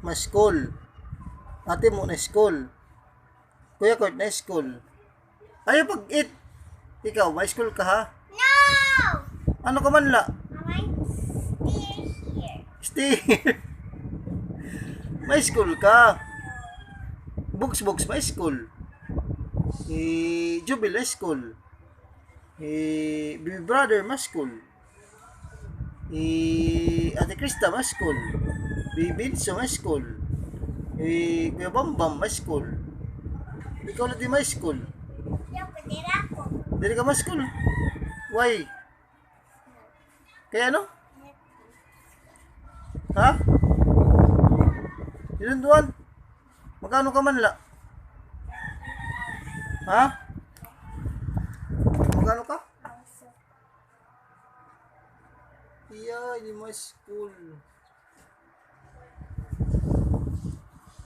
ma-school. Ate mo na school. Kuya Kurt na school. Ayaw pag-eat. Ikaw, may school ka ha? No! Ano ka man la? I stay here. Stay here. May school ka. Books, may school. Jubilee school. Baby brother, mas school. Ate Krista, mas school. Baby Binso, mas school. Kuya Bambam, mas school. Ikaw na di may school. Yung patira ko. Dili ka mas school. Why? Kaya ano? Ha? Ilan duwan? Magkano ka man la? Ha? Magkano ka? Iya, hindi mas school.